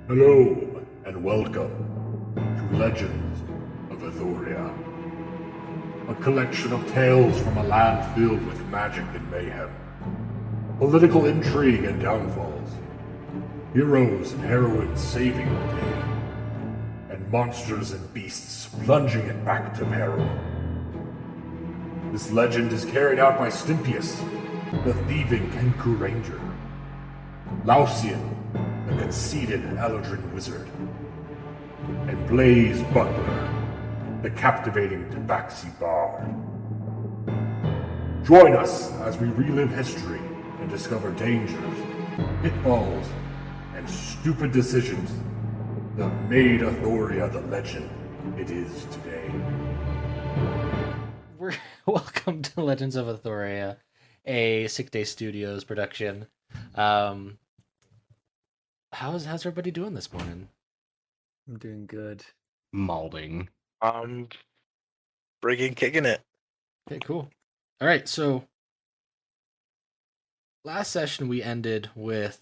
Hello, and welcome to Legends of Aethoria, a collection of tales from a land filled with magic and mayhem, political intrigue and downfalls, heroes and heroines saving the day, and monsters and beasts plunging it back to peril. This legend is carried out by Stimpius, the thieving Kenku Ranger, Laucian, the conceited Eldrin Wizard, and Blaze Butler, the captivating Tabaxi Bard. Join us as we relive history and discover dangers, pitfalls, and stupid decisions that made Aethoria the legend it is today. Welcome to Legends of Aethoria, a Sick Day Studios production. How's everybody doing this morning? I'm doing good. Malding. Friggin' kicking it. Okay, cool. All right, so last session we ended with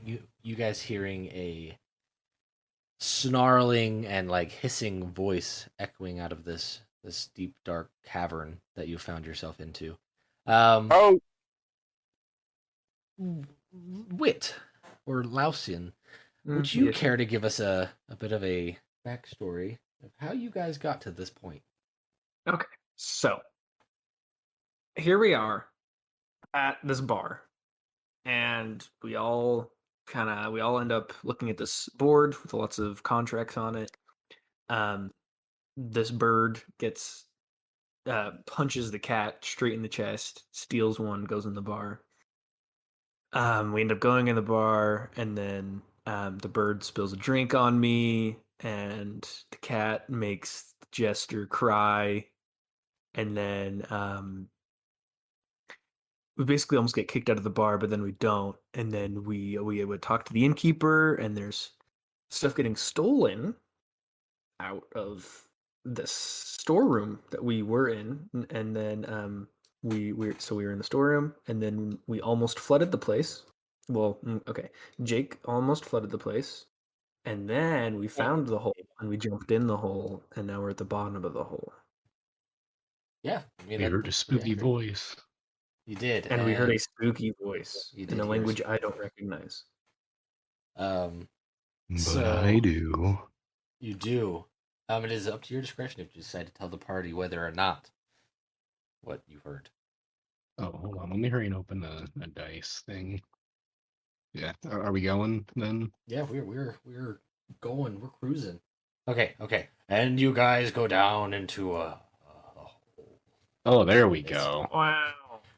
you guys hearing a snarling and like hissing voice echoing out of this deep dark cavern that you found yourself into. Wit or Laucian, would you care to give us a bit of a backstory of how you guys got to this point? Okay, so here we are at this bar, and we all end up looking at this board with lots of contracts on it. This bird gets punches the cat straight in the chest, steals one, goes in the bar. We end up going in the bar, and then the bird spills a drink on me, and the cat makes the jester cry, and then we basically almost get kicked out of the bar, but then we don't, and then we would talk to the innkeeper, and there's stuff getting stolen out of this storeroom that we were in, and then we were in the storeroom, and then we almost flooded the place. Well, okay, Jake almost flooded the place, and then we found the hole, and we jumped in the hole, and now we're at the bottom of the hole. Yeah, I mean, We heard a spooky voice. You did, and we heard a spooky voice in a language I don't recognize. But So I do. You do. It is up to your discretion if you decide to tell the party whether or not what you heard. Oh, hold on. Let me hurry and open a dice thing. Yeah, are we going then? Yeah, we're going. We're cruising. Okay. And you guys go down into a hole. Oh, there we go. Wow.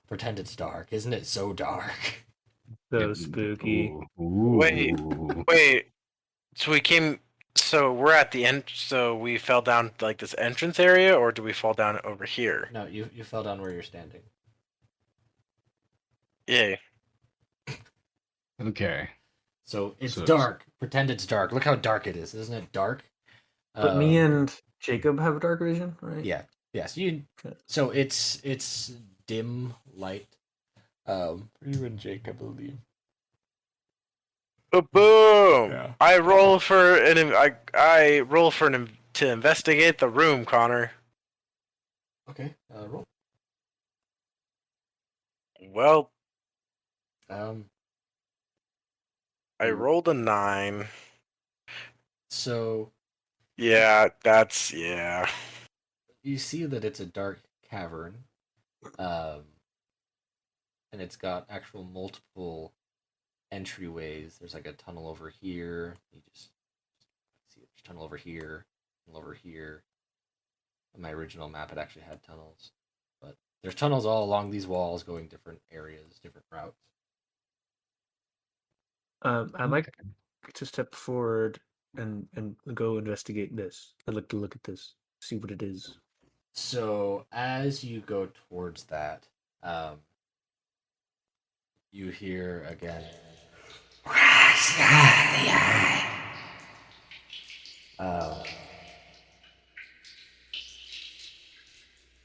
Pretend it's dark. Isn't it so dark? So spooky. Ooh. Wait. So we're at the end. So we fell down like this entrance area, or do we fall down over here? No, you fell down where you're standing. Yay. Okay. So it's dark. Pretend it's dark. Look how dark it is. Isn't it dark? But me and Jacob have dark vision, right? Yeah. Yes. You. So it's dim light. For you and Jake, I believe. Oh, boom! Yeah. I roll to investigate the room, Connor. Okay. Roll. Well, I Hmm. rolled a 9. So Yeah, yeah. you see that it's a dark cavern, and it's got actual multiple entryways. There's like a tunnel over here. You just see there's a tunnel over here, tunnel over here. On my original map, it actually had tunnels, but there's tunnels all along these walls, going different areas, different routes. I'd like to step forward and go investigate this. I'd like to look at this, see what it is. So as you go towards that, you hear again.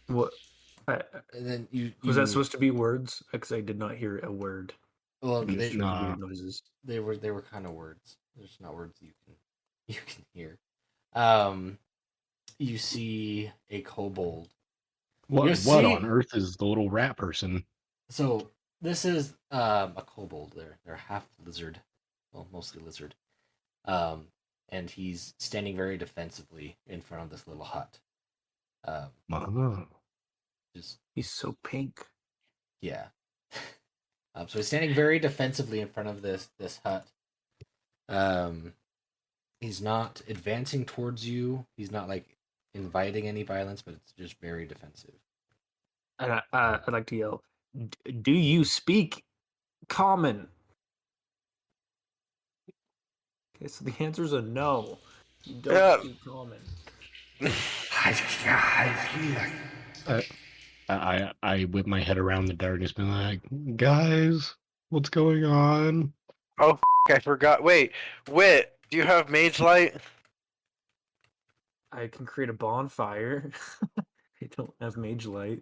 What? And then you Was that supposed to be words? Because I did not hear a word. Well, Makes they, Nah. weird noises. they were kind of words. There's not words you can hear. You see a kobold. What You what see- on earth is the little rat person? So this is a kobold. They're half lizard, well, mostly lizard. And he's standing very defensively in front of this little hut. Oh. Just He's so pink. yeah. So he's standing very defensively in front of this hut. He's not advancing towards you. He's not like inviting any violence, but it's just very defensive. And I'd like to yell, "Do you speak common?" Okay, so the answer's a no. You don't Yeah. speak common. I whip my head around the darkness, being like, guys, what's going on? Oh, I forgot. Wait, Wit, do you have Mage Light? I can create a bonfire. I don't have mage light.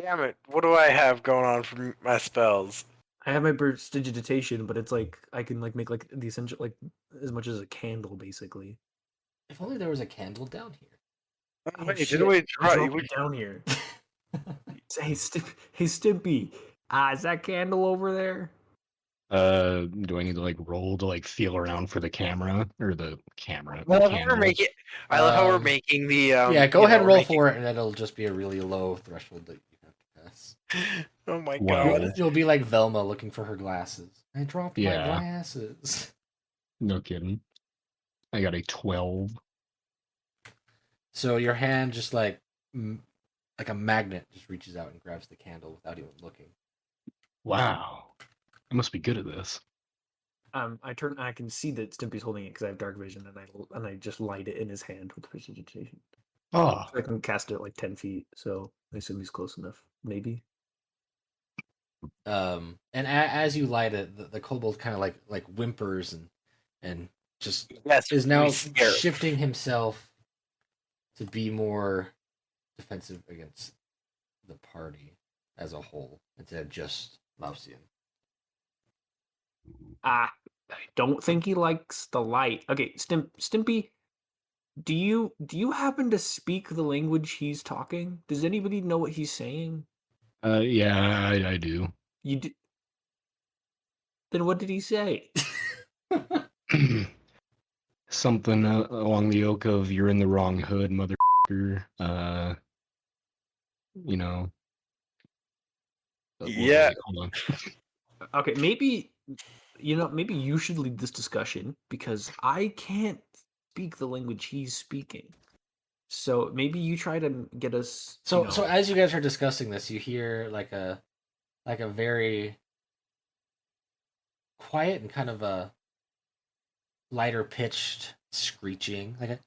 Damn it! What do I have going on for my spells? I have my prestidigitation, but it's like I can like make like the essential like as much as a candle basically. If only there was a candle down here. Oh, Wait, shit. didn't we I try? dropped it down here. Hey, hey Stimpy, is that candle over there? Do I need to like roll to like feel around for the camera or the camera? I The love how we're candles? making. I love how we're Um, making the. Yeah, go you ahead know, and roll making- for it, and it'll just be a really low threshold that you have to pass. Oh my Wow. god! You'll be like Velma looking for her glasses. I dropped my Yeah. glasses. No kidding. I got a 12. So your hand just like a magnet just reaches out and grabs the candle without even looking. Wow. I must be good at this. I turn. I can see that Stimpy's holding it because I have dark vision, and I just light it in his hand with prestidigitation. Oh, So I can cast it at like 10 feet. So I assume he's close enough. Maybe. And as you light it, the kobold kind of like whimpers and just Yes, is now we scare it. shifting himself to be more defensive against the party as a whole instead of just Mousian. I don't think he likes the light. Okay, Stimpy, do you happen to speak the language he's talking? Does anybody know what he's saying? yeah, I do. You do. Then what did he say? Something along the ilk of "You're in the wrong hood, motherfucker." You know. Yeah. Wait, hold on. Okay, maybe maybe you should lead this discussion because I can't speak the language he's speaking. So maybe you try to get us. So as you guys are discussing this, you hear like a very quiet and kind of a lighter pitched screeching, like a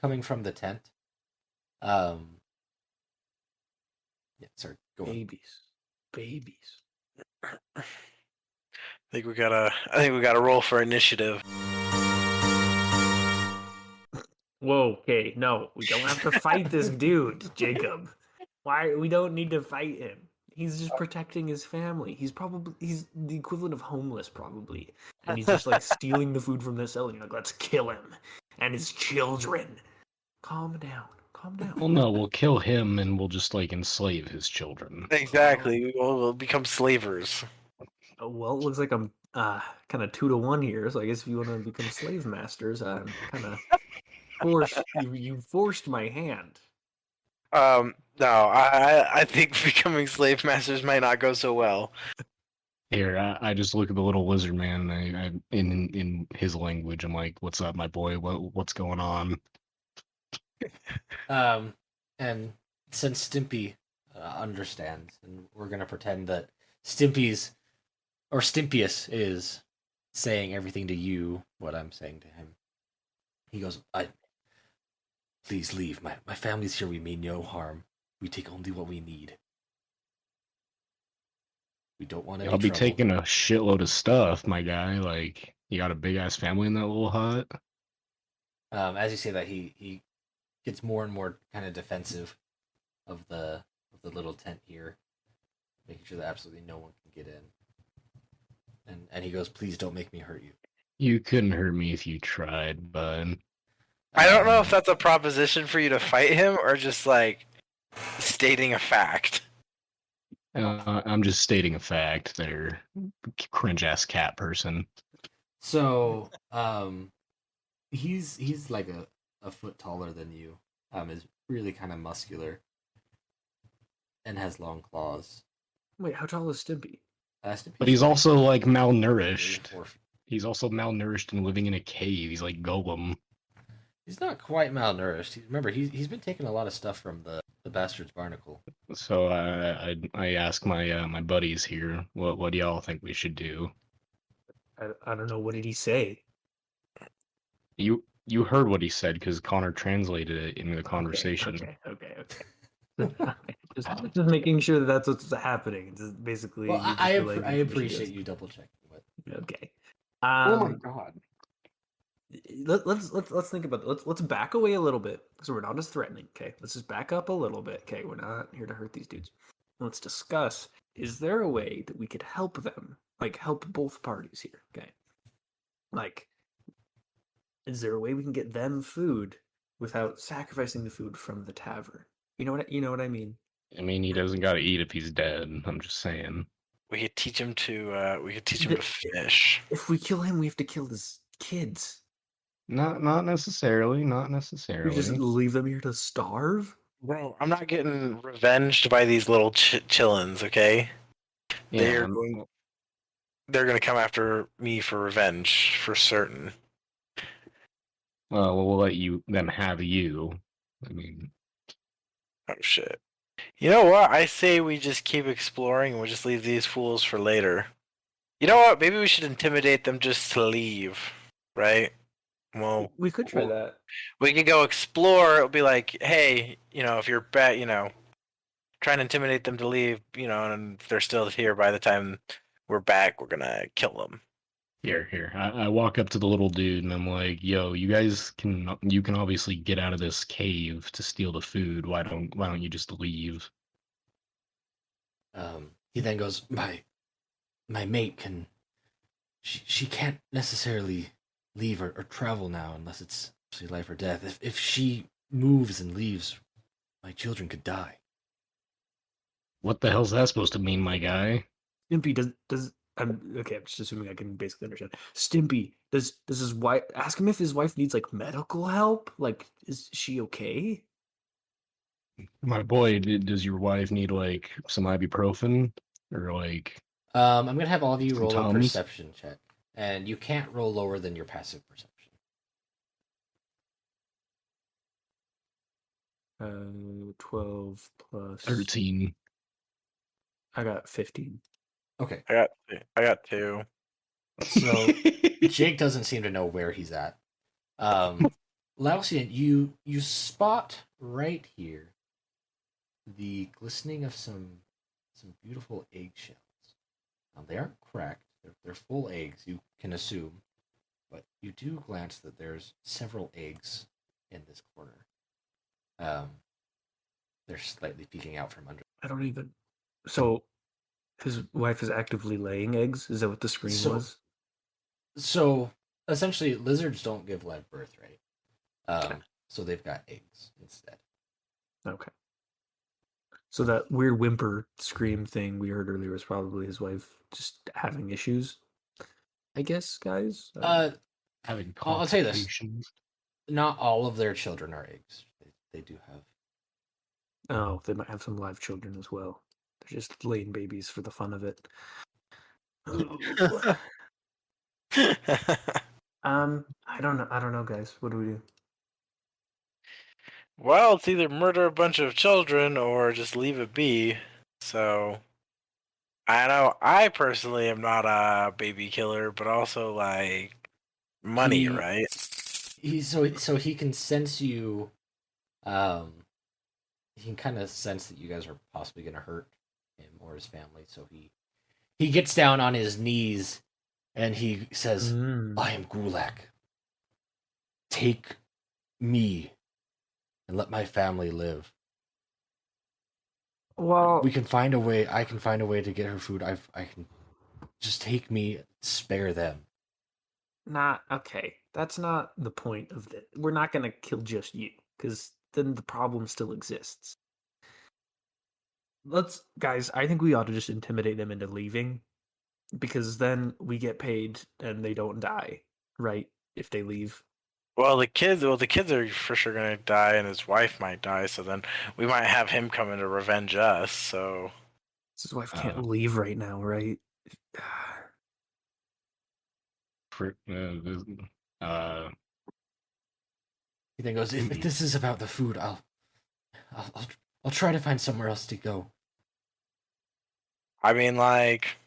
coming from the tent. Yeah, sorry, go on. babies. I think we gotta roll for initiative. Whoa, okay, no, we don't have to fight this dude, Jacob. Why we don't need to fight him. He's just protecting his family. He's the equivalent of homeless, probably. And he's just like stealing the food from the cellar. And you're like, let's kill him. And his children. Calm down. Calm down. Well, no, we'll kill him and we'll just like enslave his children. Exactly, we'll become slavers. Oh, well, it looks like I'm kind of 2-1 here. So I guess if you want to become slave masters, I'm kind of forced. You forced my hand. No, I think becoming slave masters might not go so well. Here, I just look at the little lizard man, and I in his language, I'm like, "What's up, my boy? What's going on?" And since Stimpy understands, and we're gonna pretend that Stimpy's or Stimpius is saying everything to you, what I'm saying to him. He goes, please leave. My family's here. We mean no harm. We take only what we need. We don't want any I'll be trouble." taking a shitload of stuff, my guy. Like, you got a big ass family in that little hut. As you say that, he gets more and more kind of defensive of the little tent here, making sure that absolutely no one can get in. And he goes, "Please don't make me hurt you." You couldn't hurt me if you tried, bud. I don't know if that's a proposition for you to fight him or just like stating a fact. I'm just stating a fact. They're cringe ass cat person. So, he's like a foot taller than you. Is really kind of muscular and has long claws. Wait, how tall is Stimpy? But he's also like malnourished. 4 feet. He's also malnourished and living in a cave. He's like Golem. He's not quite malnourished. Remember, he's been taking a lot of stuff from the Bastard's Barnacle. So I ask my buddies here, what do y'all think we should do? I don't know. What did he say? You heard what he said because Connor translated it into the conversation. Okay. just making sure that that's what's happening. Just basically. Well, you just I relay the appreciate information. you double checking. But Okay. Oh my god. Let's think about it. Let's back away a little bit because we're not as threatening. Okay, let's just back up a little bit. Okay, we're not here to hurt these dudes. Let's discuss: is there a way that we could help them, like help both parties here? Okay, like, is there a way we can get them food without sacrificing the food from the tavern? You know what I mean? I mean, he doesn't got to eat if he's dead. I'm just saying. We could teach him to. We could teach him to fish. If we kill him, we have to kill his kids. Not necessarily. Not We necessarily. just leave them here to starve. Bro, I'm not getting revenged by these little chillins. Okay, Yeah, they're gonna come after me for revenge for certain. well, we'll let them have you. I mean, Oh shit. You know what? I say we just keep exploring and we'll just leave these fools for later. You know what? Maybe we should intimidate them just to leave, right? Well, We could try that. we could go explore. It'll be like, hey, if you're trying to intimidate them to leave, and if they're still here by the time we're back, we're gonna kill them. here. I walk up to the little dude and I'm like, "Yo, you guys can obviously get out of this cave to steal the food. Why don't you just leave?" he then goes, "My mate can. She can't necessarily leave or travel now unless it's actually life or death. If she moves and leaves, my children could die." What the hell's that supposed to mean, my guy? Stimpy does I'm okay. I'm just assuming I can basically understand. Stimpy does his wife ask him if his wife needs like medical help? Like, is she okay? My boy, does your wife need like some ibuprofen or like? I'm gonna have all of you Some roll a Tums? perception check, and you can't roll lower than your passive perception. 12 plus 13. I got 15. Okay, I got 2. so Jake doesn't seem to know where he's at. Lausian, you spot right here the glistening of some beautiful eggshells. Now they aren't cracked; they're full eggs. You can assume, but you do glance that there's several eggs in this corner. They're slightly peeking out from under. I don't even. So his wife is actively laying eggs. Is that what the screen was? So essentially, lizards don't give live birth, right? Okay. So they've got eggs instead. Okay. So that weird whimper scream thing we heard earlier was probably his wife just having issues. I guess, guys. Having I'll say this. complications. Not all of their children are eggs. They do have. Oh, they might have some live children as well. They're just laying babies for the fun of it. I don't know, guys. What do we do? Well, it's either murder a bunch of children or just leave it be. So, I know I personally am not a baby killer, but also like money, He- right? So he can sense you. He can kind of sense that you guys are possibly going to hurt him or his family. So he gets down on his knees and he says, "I am Gulak. Take me and let my family live. Well, We can find a way. I can find a way to get her food. I can Just take me, spare them. Not okay. That's not the point of this. We're not gonna kill just you, because then the problem still exists. Guys. I think we ought to just intimidate them into leaving, because then we get paid and they don't die, right? If they leave. Well, the kids are for sure gonna die, and his wife might die. So then we might have him coming to revenge us. So His wife can't leave right now, right? He then goes, if this is about the food, I'll try to find somewhere else to go. I mean, like,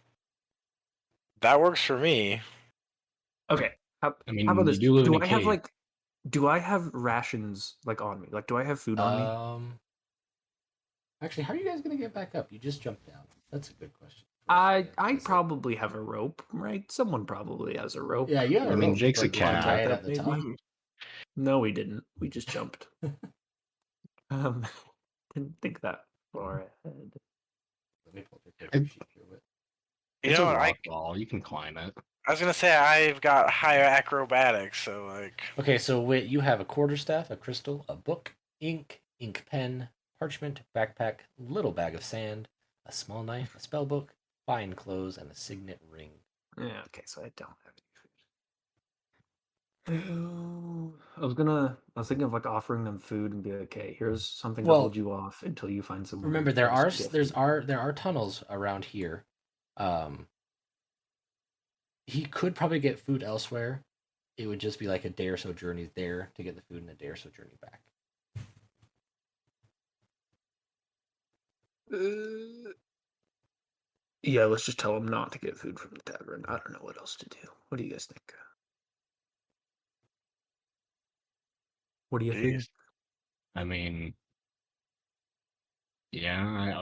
that works for me. Okay. How about this? you do live in Do a I have cave. do I have rations like on me? Like, do I have food on me? Actually, how are you guys gonna get back up? You just jumped down. That's a good question. I probably have a rope, right? Someone probably has a rope. Yeah, you have a rope. Jake's a but you wanna cat. tie it at the top. No, we didn't. We just jumped. Didn't think that far ahead. Let me pull your character sheet here with. It's a rock wall. You can climb it. I was gonna say I've got higher acrobatics, so like. Okay, so wait, you have a quarterstaff, a crystal, a book, ink pen, parchment, backpack, little bag of sand, a small knife, a spell book, fine clothes, and a signet ring. Yeah, okay, so I don't have any food. I was thinking of like offering them food and be like, okay, here's something to hold you off until you find some. Remember, there are tunnels around here. He could probably get food elsewhere. It would just be like a day or so journey there to get the food and a day or so journey back. Yeah, let's just tell him not to get food from the tavern. I don't know what else to do. What do you guys think? What do you think? I mean, yeah,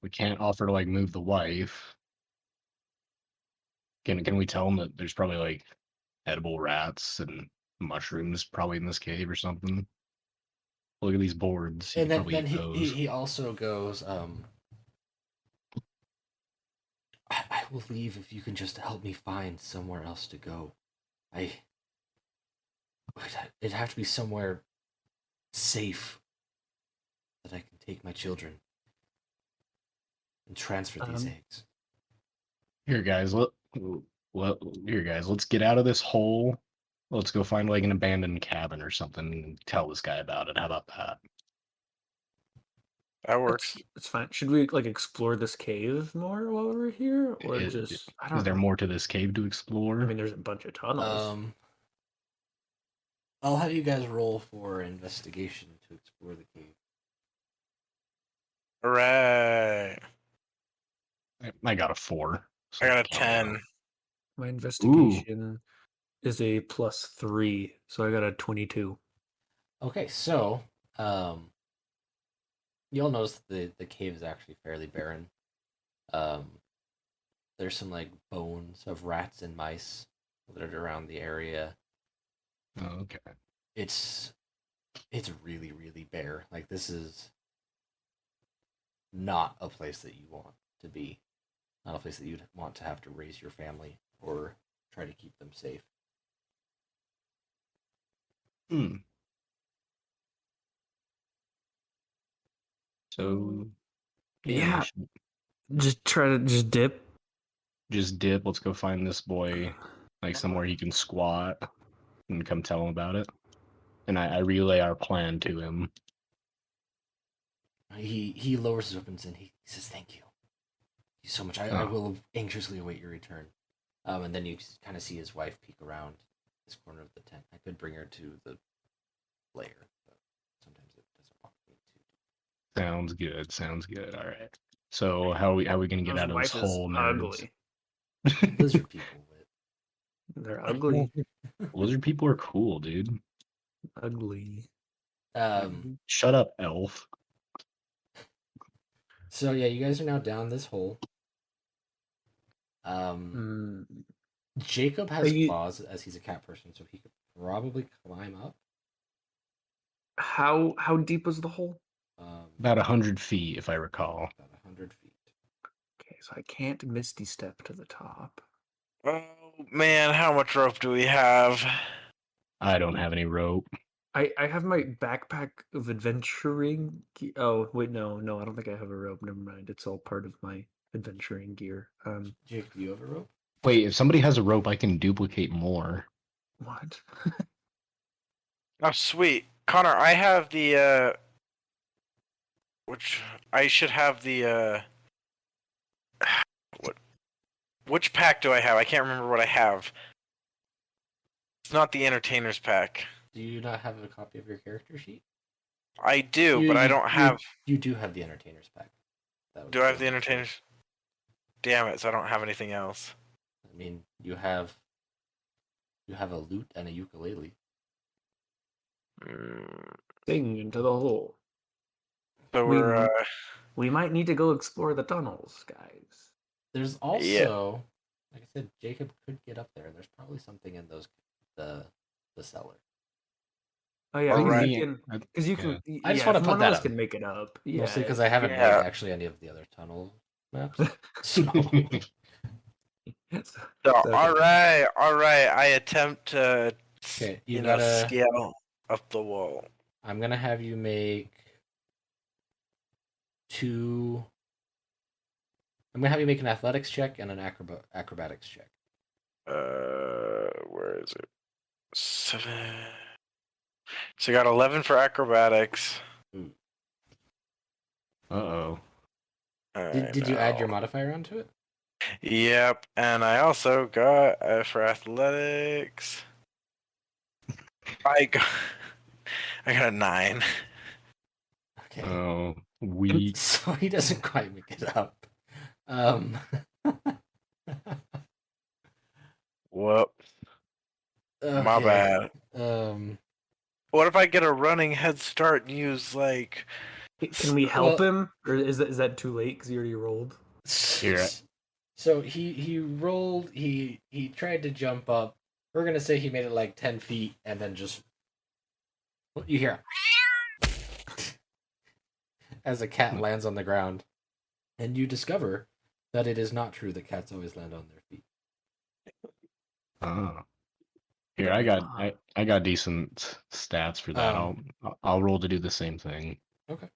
we can't offer to like move the wife. Can we tell him that there's probably like edible rats and mushrooms probably in this cave or something? Look at these boards. And then he also goes, I will leave if you can just help me find somewhere else to go. It'd have to be somewhere safe that I can take my children and transfer these eggs. Here, guys, let's get out of this hole. Let's go find like an abandoned cabin or something and tell this guy about it. How about that? That works. It's fine. Should we like explore this cave more while we're here, or Is there more to this cave to explore? I mean, there's a bunch of tunnels. I'll have you guys roll for investigation to explore the cave. Hooray! I got a 4. I got a 10. My investigation is a +3, so I got a 22. Okay, so you'll notice the cave is actually fairly barren. There's some like bones of rats and mice littered around the area. Oh, okay. It's really, really bare. Like, this is not a place that you want to be. Not a place that you'd want to have to raise your family or try to keep them safe. So yeah, just dip. Just dip. Let's go find this boy, like somewhere he can squat, and come tell him about it. And I relay our plan to him. He lowers his weapons and he says, "Thank you. Thank you so much. I will anxiously await your return." And then you kind of see his wife peek around this corner of the tent. I could bring her to the lair, but sometimes it doesn't want me to. Sounds good. All right. So how are we gonna get out of this hole? Ugly. Lizard people. They're ugly. Lizard people are cool, dude. Ugly. Shut up, elf. So yeah, you guys are now down this hole. Jacob has claws as he's a cat person, so he could probably climb up. How deep was the hole? About 100 feet, if I recall. About 100 feet. Okay, So I can't misty step to the top. Oh man, how much rope do we have? I don't have any rope. I have my backpack of adventuring. Oh wait, no, I don't think I have a rope. Never mind. It's all part of my adventuring gear. Jake, do you have a rope? Wait, if somebody has a rope, I can duplicate more. What? Oh sweet, Connor, I have the which I should have the what? Which pack do I have? I can't remember what I have. It's not the entertainer's pack. Do you not have a copy of your character sheet? I do, but I don't have. You do have the entertainer's pack. Do I have the entertainers? Damn it! So I don't have anything else. I mean, you have a lute and a ukulele. Sing into the hole. So we're We might need to go explore the tunnels, guys. There's also, like I said, Jacob could get up there. There's probably something in the cellar. Oh yeah, Alright. because you can. I just wanna if put one that of us up. can make it up. Yeah, Mostly because I haven't made Yeah. actually any of the other tunnel maps. So So, So, okay. all right. I attempt to, Okay, you you know, gotta- scale up the wall. I'm gonna have you make two. I'm gonna have you make an athletics check and an acrobatics check. Where is it? 7. So I got 11 for acrobatics. Uh-oh. Did you add your modifier onto it? Yep, and I also got for athletics. I got a 9. Okay. Oh, we... So he doesn't quite make it up. Whoop, my Okay. bad. Um, What if I get a running head start and use like? Can we help Well- him, or is that too late because he already rolled? Here. So he rolled. He tried to jump up. We're gonna say he made it like 10 feet, and then just you hear as a cat lands on the ground, and you discover that it is not true that cats always land on their feet. Oh. Here, I got decent stats for that. I'll roll to do the same thing. Okay.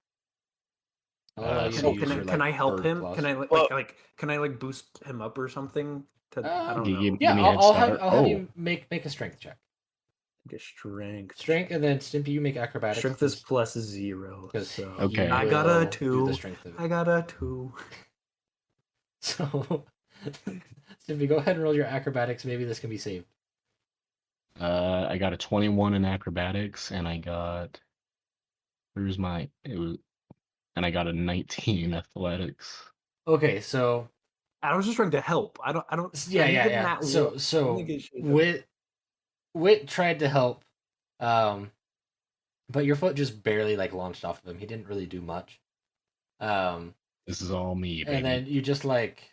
I'll allow you to so- use your, Can I help bird him? claws. Can I Well- can I boost him up or something? I don't You know. give- Yeah, me a head I'll have start. you make a strength check. Get strength. Strength, and then Stimpy, you make acrobatics. Strength is plus 0. because So Okay. I got a do 2. the strength of it. I got a 2. So, Stimpy, go ahead and roll your acrobatics. Maybe this can be saved. I got a 21 in acrobatics, and I got... Where's my... And I got a 19 in athletics. Okay, so I was just trying to help. I don't. yeah. That So I think it should have- Wit tried to help, but your foot just barely like launched off of him. He didn't really do much. This is all me, baby. And then you just like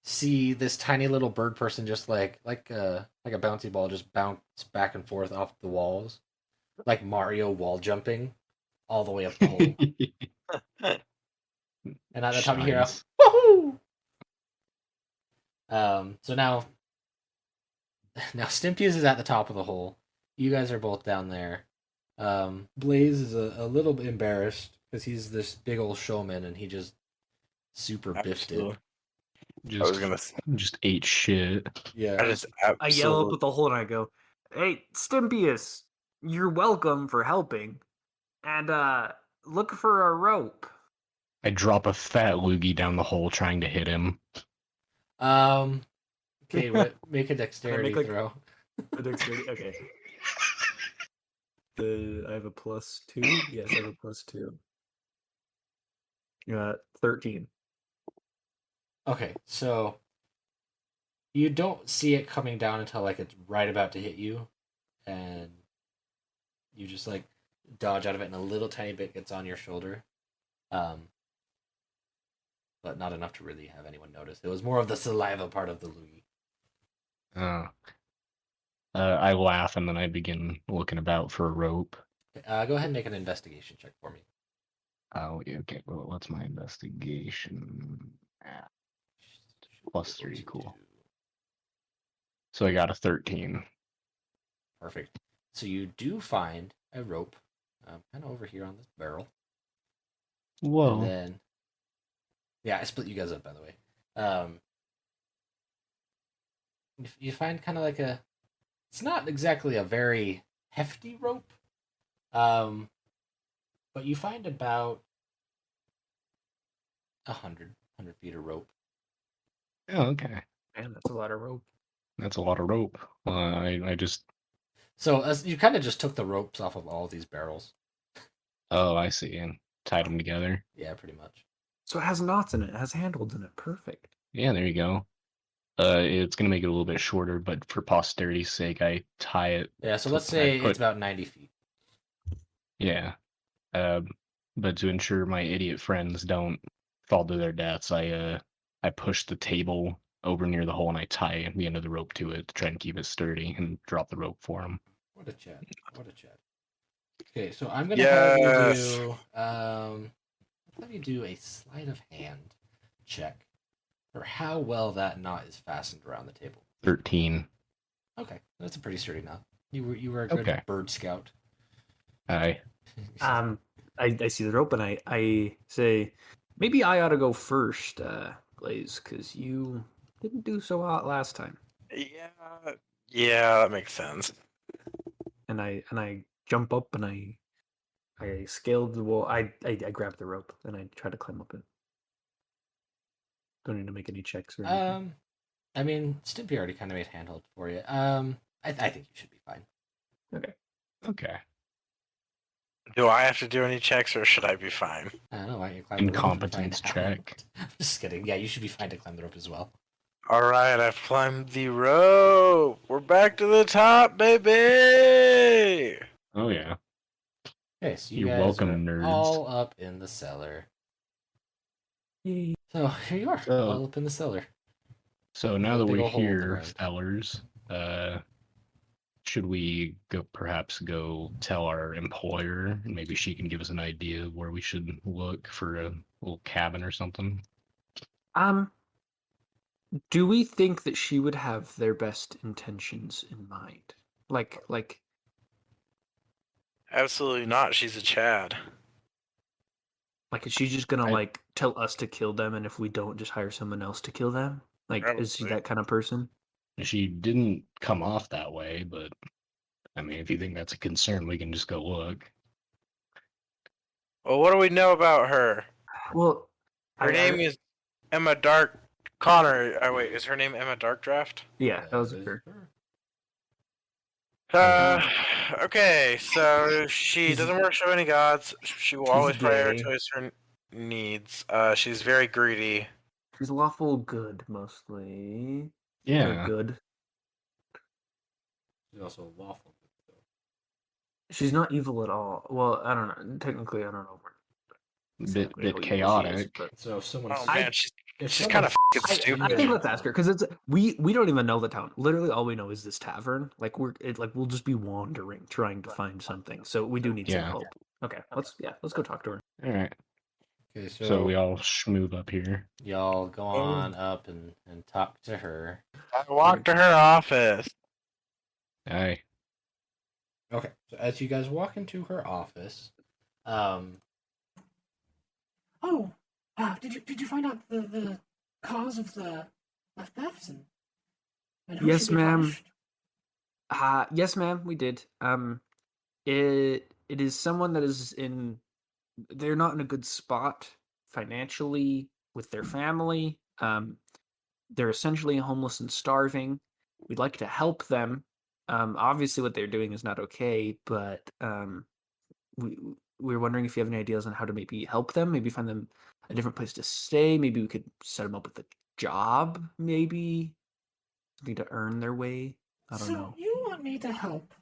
see this tiny little bird person just like a bouncy ball just bounce back and forth off the walls, like Mario wall jumping all the way up the hole. And at the top you hear a Shines. woohoo! So now Stimpy is at the top of the hole. You guys are both down there. Blaze is a little bit embarrassed because he's this big old showman and he just super biffed it. Absolutely. I was gonna. Just ate shit. Yeah. I just I yell up at the hole and I go, "Hey, Stimpius, you're welcome for helping, and look for a rope." I drop a fat loogie down the hole trying to hit him. Okay, make a dexterity like- throw. A dexterity. Okay. I have a plus 2. Yes, I have a plus 2. 13. Okay, so you don't see it coming down until like it's right about to hit you, and you just like dodge out of it, and a little tiny bit gets on your shoulder, but not enough to really have anyone notice. It was more of the saliva part of the loogie. I laugh and then I begin looking about for a rope. Go ahead and make an investigation check for me. Oh, yeah, okay. Well, what's my investigation? Plus 3, to cool. do. So I got a 13. Perfect. So you do find a rope, kind of over here on this barrel, Whoa. and then, yeah, I split you guys up by the way. You find kind of like a. It's not exactly a very hefty rope, but you find about 100 feet of rope. Oh, okay. Man, that's a lot of rope. That's a lot of rope. I just. So you kind of just took the ropes off of all of these barrels. Oh, I see. And tied them together. Yeah, pretty much. So it has knots in it. It has handles in it. Perfect. Yeah, there you go. It's gonna make it a little bit shorter, but for posterity's sake, I tie it. Yeah, so let's say it's about 90 feet. Yeah. But to ensure my idiot friends don't fall to their deaths, I push the table over near the hole and I tie the end of the rope to it to try and keep it sturdy and drop the rope for them. What a chat. What a chat. Okay, so I'm gonna have you Yes. do let's have you do a sleight of hand check for how well that knot is fastened around the table. 13. Okay, that's a pretty sturdy knot. You were a good Okay. bird scout. I I see the rope and I say, maybe I ought to go first, Blaze, because you didn't do so hot last time. Yeah, that makes sense. And I jump up and I scaled the wall. I grab the rope and I try to climb up it. Don't need to make any checks or anything. I mean, Stimpy already kind of made handhold for you. I think you should be fine. okay. Do I have to do any checks or should I be fine? I don't know why you climb the rope. and Incompetence find out. check. I'm just kidding. Yeah, you should be fine to climb the rope as well. Alright, I've climbed the rope. We're back to the top, baby! Oh yeah. Okay, so you You're guys welcome, are nerds. all up in the cellar. Yay. So here you are, So- all up in the cellar. So now a that big we're ol' hole in the here, ground. fellers, should we perhaps go tell our employer, and maybe she can give us an idea of where we should look for a little cabin or something? Do we think that she would have their best intentions in mind? Like Absolutely not, she's a Chad. is she just gonna I- tell us to kill them, and if we don't, just hire someone else to kill them? Is she Probably. that kind of person? She didn't come off that way, but I mean, if you think that's a concern, we can just go look. Well, what do we know about her? Well, Her name is Emma Dark Connor. Oh, wait, is her name Emma Darkdraft? Yeah, that was is her. Okay, so she She's- doesn't worship any gods. She will she's always gay. prioritize her needs. She's very greedy. She's lawful good mostly. Or Yeah, good. She's also a waffle. She's not evil at all. Well, I don't know. Technically, I don't know. bit exactly how evil she is, chaotic. but So if someone, Oh man, she's if she's someone- kind of fucking I stupid. think let's ask her because it's we don't even know the town. Literally, all we know is this tavern. We'll just be wandering trying to find something. So we do need some Yeah. help. Okay, let's go talk to her. All right. Okay, So we all schmoove up here. y'all go on up and talk to her. I walked to her office. Aye. Okay, so as you guys walk into her office, did you find out the cause of the thefts and who Yes, should be ma'am. punished? Yes, ma'am, we did. It is someone that is in. They're not in a good spot financially with their family. They're essentially homeless and starving. We'd like to help them. Obviously, what they're doing is not okay, but we're wondering if you have any ideas on how to maybe help them, maybe find them a different place to stay. Maybe we could set them up with a job, maybe something to earn their way. I don't know. You want me to help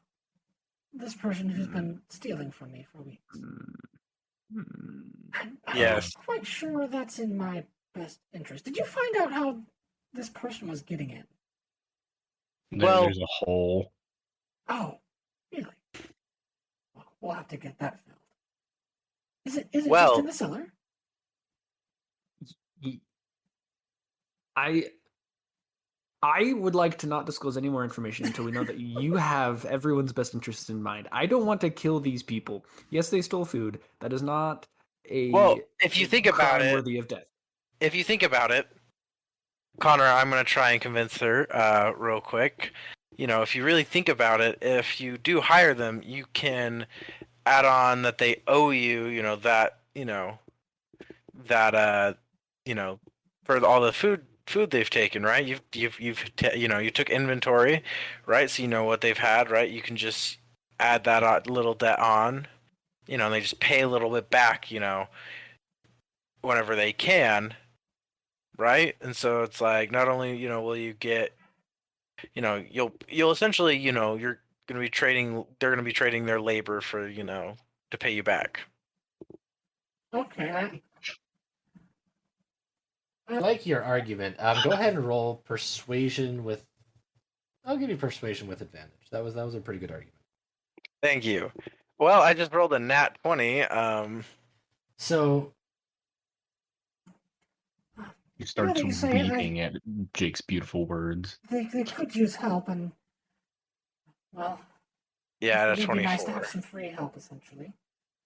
this person who's been stealing from me for weeks? I'm Yes. not quite sure that's in my best interest. Did you find out how this person was getting in? Well- There's a hole. Oh, really? Well, we'll have to get that filled. Is it just Well- in the cellar? I would like to not disclose any more information until we know that you have everyone's best interests in mind. I don't want to kill these people. Yes, they stole food. That is not a Well, if you think about crime it, worthy of death. Connor, I'm gonna try and convince her real quick. If you really think about it, if you do hire them, you can add on that they owe you. For all the food they've taken, right? You took inventory, right? So you know what they've had, right? You can just add that little debt on, and they just pay a little bit back, whenever they can, right? And so it's like not only will you get, you'll essentially you're gonna be trading, they're gonna be trading their labor for to pay you back. Okay. I like your argument. Go ahead and roll persuasion with. I'll give you persuasion with advantage. That was a pretty good argument. Thank you. Well, I just rolled a nat 20. So You start What do you say? weeping at Jake's beautiful words. They could use help, and well, Yeah, that's it'd be 24. nice to have some free help, essentially.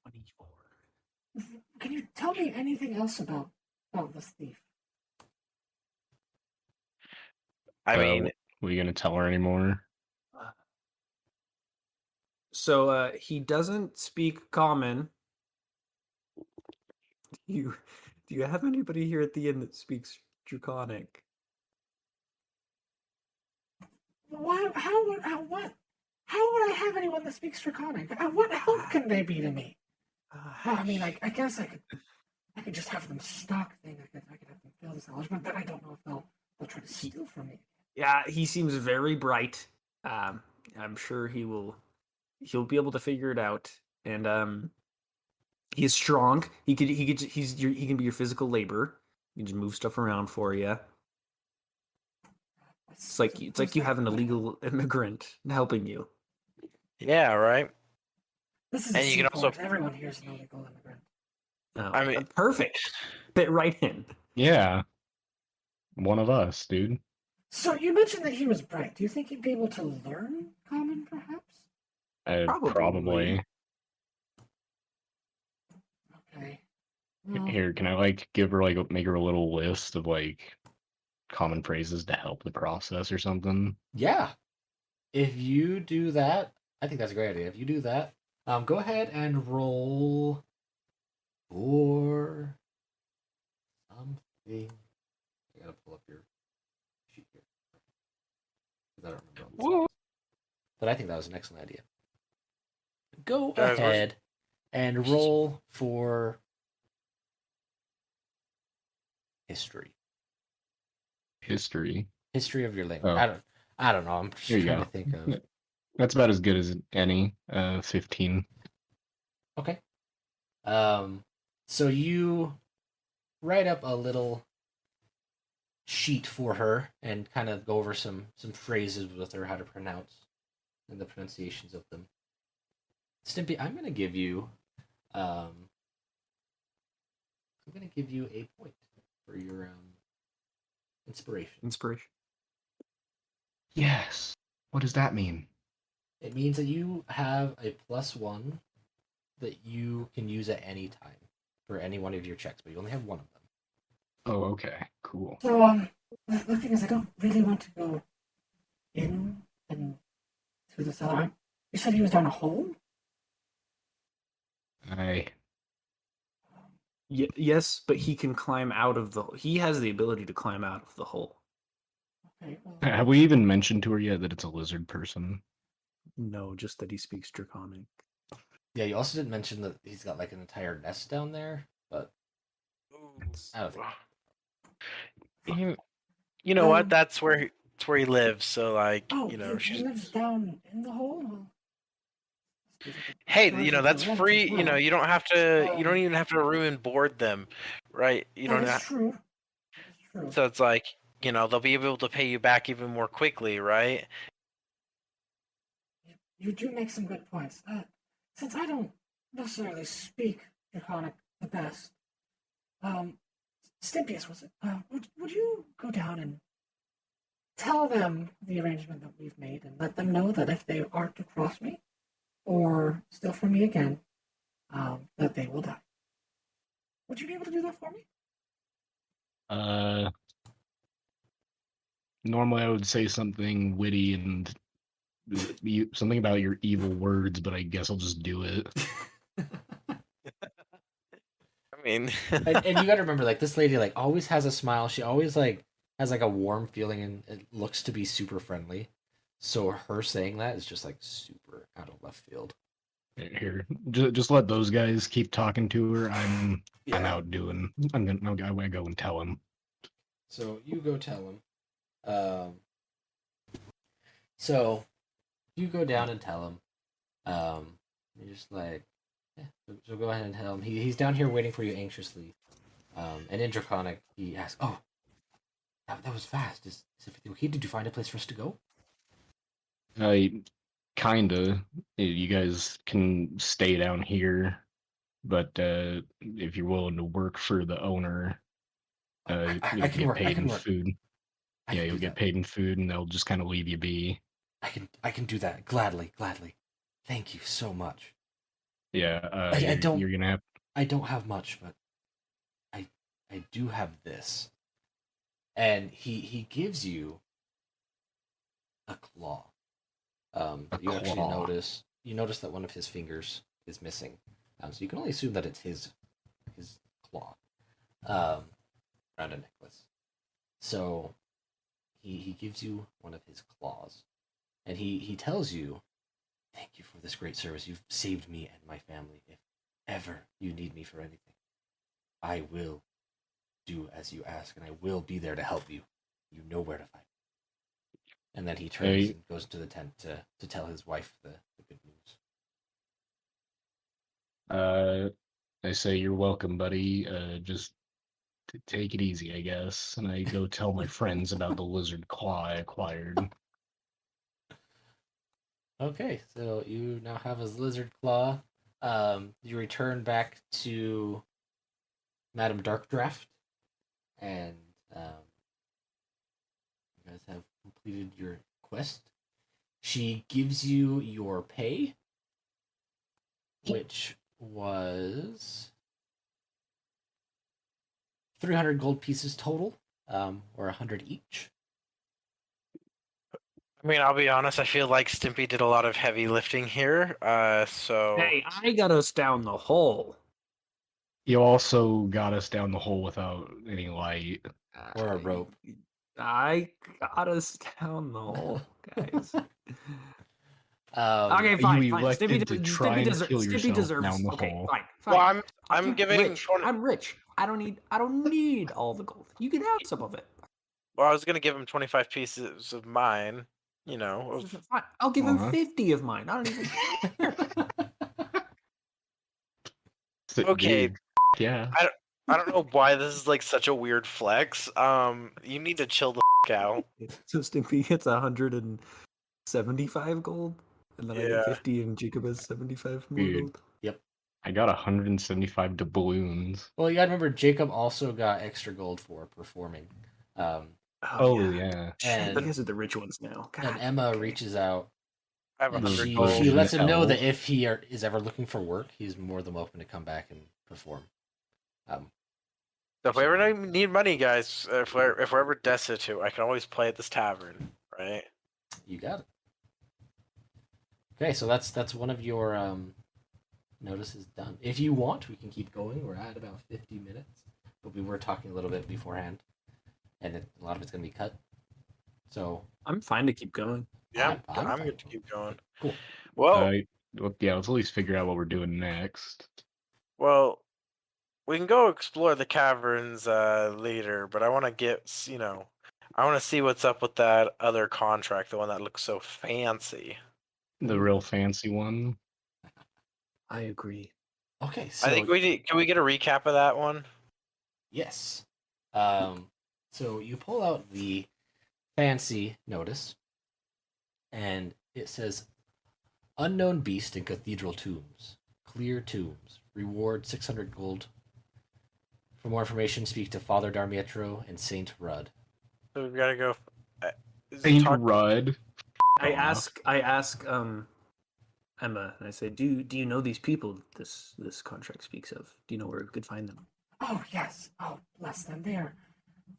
24. Can you tell me anything else about this thief? I mean, were you gonna tell her anymore? So he doesn't speak common. Do you have anybody here at the inn that speaks Draconic? Why? How would I have anyone that speaks Draconic? What help can they be to me? Well, I mean, I guess I could just have them stock thing. I could have them fill this knowledge, but then I don't know if they'll try to steal from me. Yeah, he seems very bright. I'm sure he'll be able to figure it out. And he's strong. He can be your physical labor. He can just move stuff around for you. It's like you have an illegal immigrant helping you. yeah, right. This is And a you can seaport. also- Everyone here is an illegal immigrant. Oh, I mean- perfect. Fit right in. Yeah. One of us, dude. So you mentioned that he was bright. Do you think he'd be able to learn common, perhaps? Probably. Okay. Well, Here, can I give her make her a little list of common phrases to help the process or something? yeah, if you do that, I think that's a great idea. If you do that, go ahead and roll for something. I gotta pull up your sheet here. 'Cause I don't remember all this. But I think that was an excellent idea. Go Guys, ahead and roll for history. History. History of your language. Oh. I don't know. I'm just Here you trying go. to think of. That's about as good as any. 15. Okay. So you write up a little sheet for her and kind of go over some phrases with her, how to pronounce and the pronunciations of them. Stimpy, I'm gonna give you a point for your inspiration. Inspiration. Yes. What does that mean? It means that you have a +1 that you can use at any time for any one of your checks, but you only have one of them. Oh, okay. Cool. so the thing is, I don't really want to go in and through the cellar. You said he was down a hole. Yes, but he can climb out of the. He has the ability to climb out of the hole. Okay. Well, Have we even mentioned to her yet that it's a lizard person? No, just that he speaks Draconic. Yeah, you also didn't mention that he's got an entire nest down there, but I don't think. You know what? That's where he lives. So he she's. lives down in the hole. Hey, that's free. You don't have to. You don't even have to room and board them, right? You don't That's have. true. That's true. So it's they'll be able to pay you back even more quickly, right? You do make some good points. Since I don't necessarily speak Draconic the best, Stimpius, was it? Would you go down and tell them the arrangement that we've made and let them know that if they are to cross me or steal from me again, that they will die. Would you be able to do that for me? Normally I would say something witty and something about your evil words, but I guess I'll just do it. I mean, And you got to remember, like, this lady, like, always has a smile. She always, like, has, like, a warm feeling, and it looks to be super friendly. So her saying that is just, like, super out of left field. Here, just let those guys keep talking to her. I'm Yeah. out doing. I'm gonna go and tell him. So you go tell him. So you go down and tell him. You're just like, yeah. So go ahead and tell him. He's down here waiting for you anxiously. And in Draconic, he asks, "Oh, that was fast. Is everything okay? Did you find a place for us to go?" Kinda. You guys can stay down here, but if you're willing to work for the owner, I you'll can get work. I paid can in work. food. I Yeah, can you'll do get that. paid in food, and they'll just kind of leave you be. I can do that gladly. Thank you so much. Yeah, I don't. you're gonna have. I don't have much, but I do have this. And he gives you a claw. You actually claw. notice that one of his fingers is missing. So you can only assume that it's his claw around a necklace. So he gives you one of his claws, and he tells you, "Thank you for this great service. You've saved me and my family. If ever you need me for anything, I will do as you ask, and I will be there to help you. You know where to find me." And then he turns and goes to the tent to tell his wife the good news. I say you're welcome, buddy. Just take it easy, I guess. And I go tell my friends about the lizard claw I acquired. Okay, so you now have his lizard claw. You return back to Madame Darkdraft, and you guys have completed your quest. She gives you your pay, which was 300 gold pieces total, or 100 each. I mean, I'll be honest. I feel like Stimpy did a lot of heavy lifting here. So Hey, I got us down the hole. You also got us down the hole without any light. Or a rope. I got us down the hole, guys. Um, Okay, fine, You fine. elected to try and kill Stimpy yourself deserves. down the Okay, hole. fine, well, fine. I'm giving. rich. I'm rich. I don't need all the gold. You can have some of it. Well, I was gonna give him 25 pieces of mine. You know, Fine. I'll give him Uh-huh. 50 of mine. I don't even care. Okay. Dude, yeah. I don't know why this is like such a weird flex. You need to chill the out. So Stimpy gets 175 gold, and then I Yeah. get 50, and Jacob has 75 more Dude. gold. Yep. I got 175 doubloons. Well, you gotta remember, Jacob also got extra gold for performing. Oh, yeah. Shit, And- you guys are the rich ones now. And God, Emma okay. reaches out, I have and 100 she gold. lets him know that elf. if he is ever looking for work, he's more than welcome to come back and perform. So if we ever need money, guys, if we're ever destitute, I can always play at this tavern, right? You got it. Okay, so that's one of your notices done. If you want, we can keep going. We're at about 50 minutes, but we were talking a little bit beforehand, and a lot of it's going to be cut. So I'm fine to keep going. Yeah, I'm I'm fine good to with keep going. Cool. Well, Yeah, let's at least figure out what we're doing next. well, we can go explore the caverns later, but I want to I want to see what's up with that other contract, the one that looks so fancy. The real fancy one. I agree. Okay, so I think can we get a recap of that one? yes. So you pull out the fancy notice, and it says, "Unknown beast in cathedral tombs. Clear tombs. Reward 600 gold. For more information, speak to Father Darmietro and Saint Rudd." So we've got to go. Saint talk- Rudd. I Off. ask Emma, and I say, do you know these people this contract speaks of? Do you know where we could find them? Oh, yes. Oh, bless them.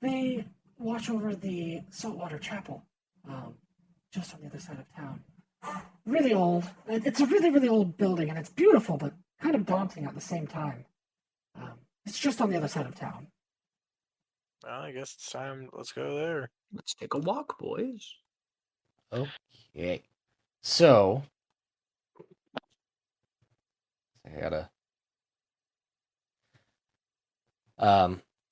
They watch over the saltwater chapel, just on the other side of town. Really old. It's a really, really old building, and it's beautiful, but kind of daunting at the same time. It's just on the other side of town. Well, I guess it's time. Let's go there. Let's take a walk, boys. Okay. So I gotta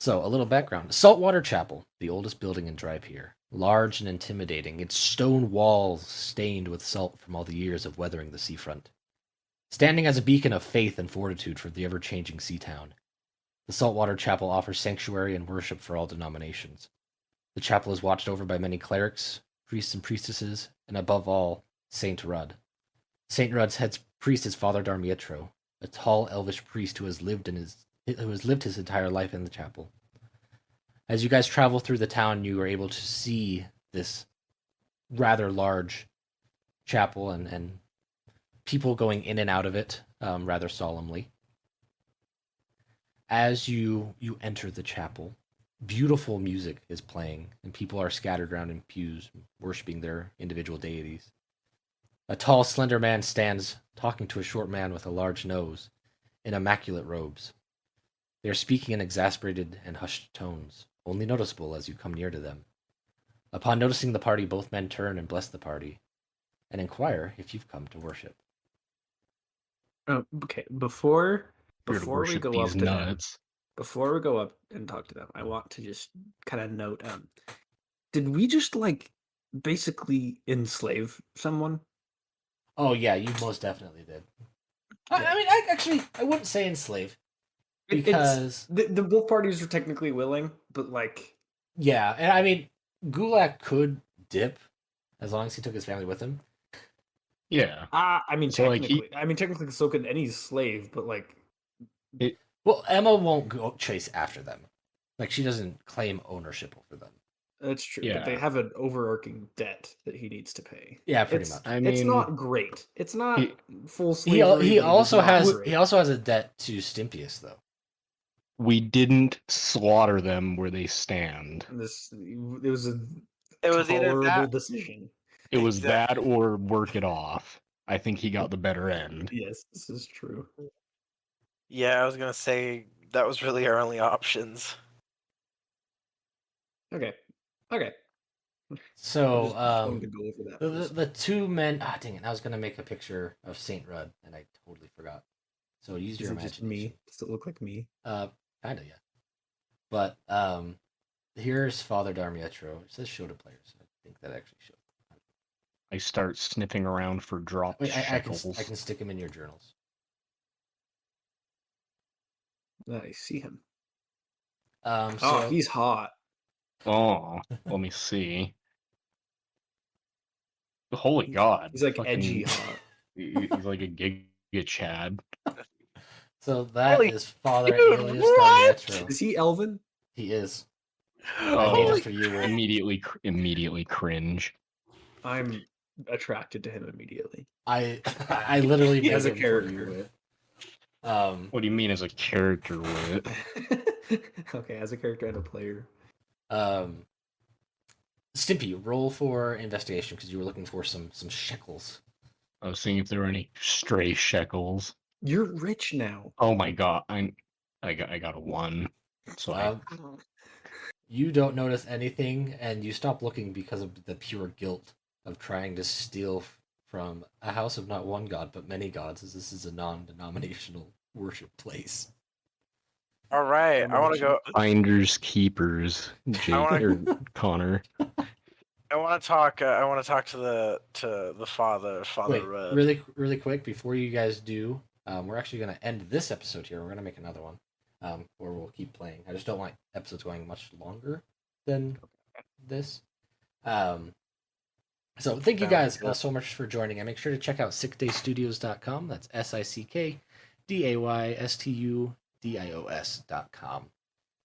so a little background. Saltwater Chapel, the oldest building in Dry Pier. Large and intimidating, its stone walls stained with salt from all the years of weathering the seafront. Standing as a beacon of faith and fortitude for the ever-changing sea town, the Saltwater Chapel offers sanctuary and worship for all denominations. The chapel is watched over by many clerics, priests and priestesses, and above all, Saint Rudd. Saint Rudd's head priest is Father Darmietro, a tall elvish priest who has lived his entire life in the chapel. As you guys travel through the town, you are able to see this rather large chapel and people going in and out of it rather solemnly. As you enter the chapel, beautiful music is playing, and people are scattered around in pews, worshiping their individual deities. A tall, slender man stands talking to a short man with a large nose in immaculate robes. They are speaking in exasperated and hushed tones, only noticeable as you come near to them. Upon noticing the party, both men turn and bless the party, and inquire if you've come to worship. Oh, okay. Before Here to we worship go up these to them, nuts. before we go up and talk to them, I want to just kind of note: did we just basically enslave someone? Oh yeah, you most definitely did. Yeah. I mean, I wouldn't say enslave, It's- because the both parties are technically willing, but yeah, and I mean, Gulak could dip as long as he took his family with him. Yeah. I mean, So, technically, so could any slave, but Well, Emma won't go chase after them. Like, she doesn't claim ownership over them. that's true. But they Yeah. have an overarching debt that he needs to pay. Yeah, pretty It's- much. I It's mean, not great. It's not he- full slavery. He but it is also not has great. he also has a debt to Stimpius, though. we didn't slaughter them where they stand. It was a It was either tolerable that. decision. It was Exact- that or work it off. I think he got the better end. Yes, this is true. Yeah, I was gonna say that was really our only options. Okay. Okay. So, Just wanted to go over that. first. the two men. Ah, dang it! I was gonna make a picture of Saint Rudd, and I totally forgot. So use Is your it just imagination. me? Does it look like me? Kinda, yeah. But here's Father Darmietro. It says show to players. I think that actually shows. I start sniffing around for dropped Wait, I shekels. can stick him in your journals. I see him. So Oh, he's hot. Oh, let me see. Holy God. He's like Fucking- edgy hot. He's like a Giga Chad. so that Holy is Father dude, Alias what? Darmietro. Is he Elven? He is. Oh, I made it for you. Will. immediately cringe. I'm attracted to him immediately. I literally made As a him for character. you. What do you mean as a character with? Okay, as a character and a player. Stimpy, roll for investigation because you were looking for some shekels. I was seeing if there were any stray shekels. You're rich now. Oh my God, I got a 1. So You don't notice anything, and you stop looking because of the pure guilt of trying to steal from a house of not one god but many gods, as this is a non-denominational worship place. All right, I want to go. finders keepers, Jake or Connor. I want to talk. I want to talk to the father. Wait, Rudd. really quick before you guys do, we're actually going to end this episode here. We're going to make another one where we'll keep playing. I just don't want episodes going much longer than this. So thank you guys so much for joining. And make sure to check out sickdaystudios.com. That's SICKDAYSTUDIOS.com.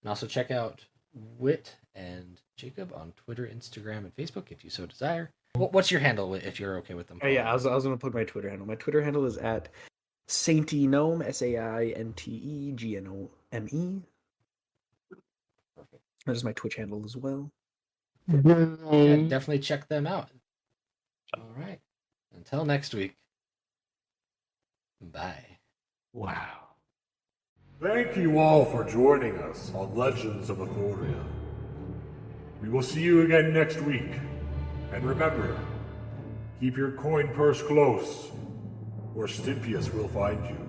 And also check out Wit and Jacob on Twitter, Instagram, and Facebook if you so desire. What's your handle if you're okay with them? Oh yeah, I was going to plug my Twitter handle. My Twitter handle is at Sainty Gnome, SAINTEGNOME. Perfect. That is my Twitch handle as well. Yeah, definitely check them out. All right. Until next week. Bye. Wow. Thank you all for joining us on Legends of Aethoria. We will see you again next week. And remember, keep your coin purse close, or Stimpius will find you.